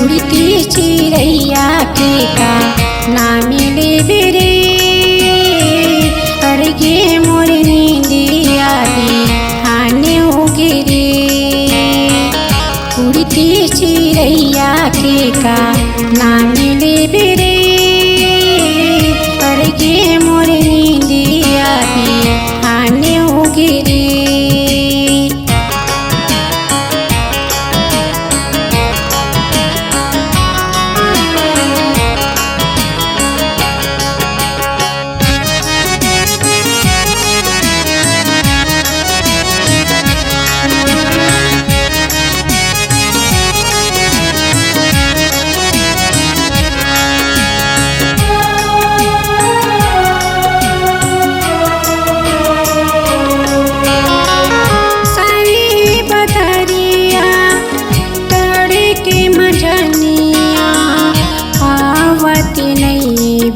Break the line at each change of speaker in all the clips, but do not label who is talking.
उड़ती चिड़ैया के का ना मिले बेरे अड़गे मोर नींदिया बिहाने हो गिरे। उड़ती चिड़ैया के का ना मिले बेरे अड़गे मोर नींदिया बिहाने हो गिरे।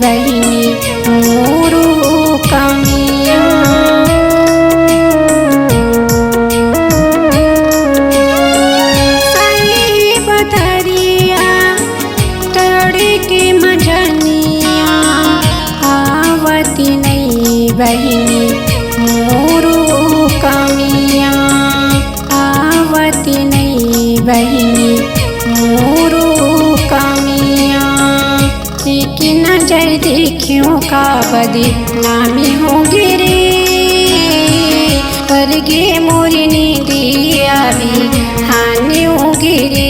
बहिनी मोरू कमिया सही बदरिया तड़े के मजनिया आवती नहीं बहिनी मोरू कमिया आवती नहीं बहिनी मोरू कमिया। कि नजर देखियों का बदनामी हो गिरे पर गे मोरी नींदिया बिहाने हो गिरे।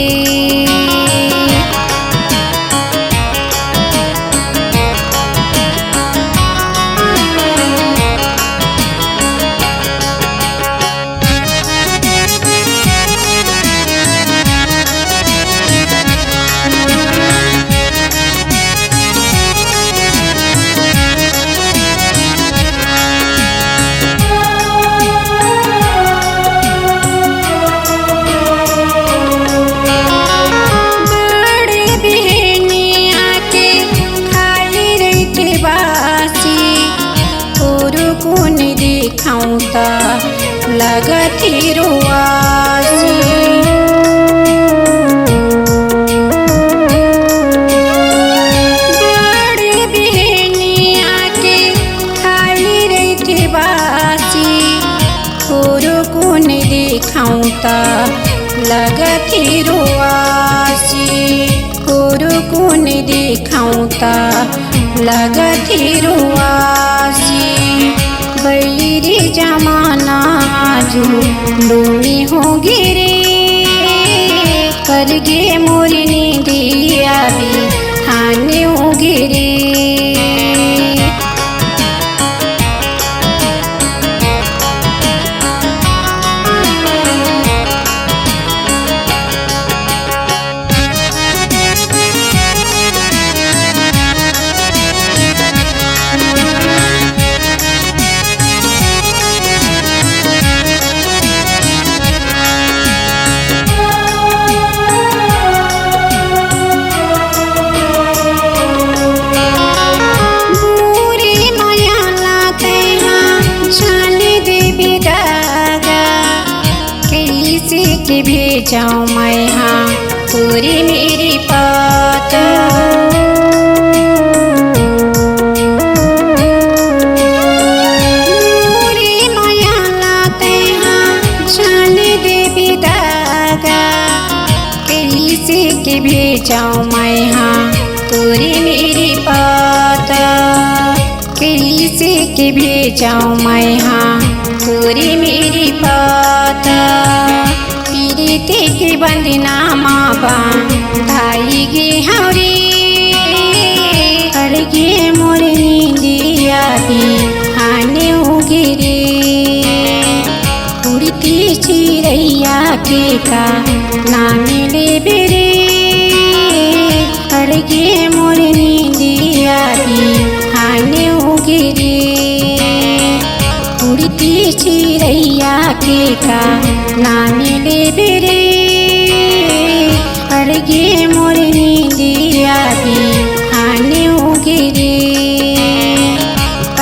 लगती रुआसी बड़ी बहनिया के खाई रहती बासी को दिखाऊं ता लगती रुआसी को दिखाऊं ता लगती रुआसी। बैरी जमाना जो डोनी हो गिरे कर गे मोरी नींदिया बिहाने हो गिरे। के भेजाऊं मैं हाँ पूरी मेरी बात पूरी माया लाते हाँ जाने दे बिदागा कैसे के भेजाऊं मैं हाँ पूरी मेरी बात कैसे के भेजाऊं मैं हाँ पूरी मेरी बात। प्रीति की बंदनामा बांधाई गे हरे अड़गे मोर नींदिया बिहाने हो गिरे। उड़ती चिड़ैया के का ना मिले बेरे अड़गे मोर नींदिया बिहाने हो गिरे। उड़ती चिड़ैया के का ना मिले बेरे अड़गे मोर नींदिया बिहाने हो गिरे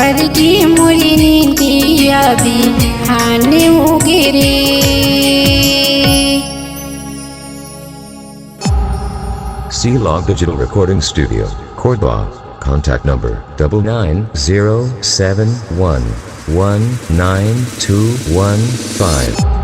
अड़गे मोर नींदिया बिहाने हो गिरे।
Vlog Digital Recording Studio, Cordoba. Contact number 99071192215.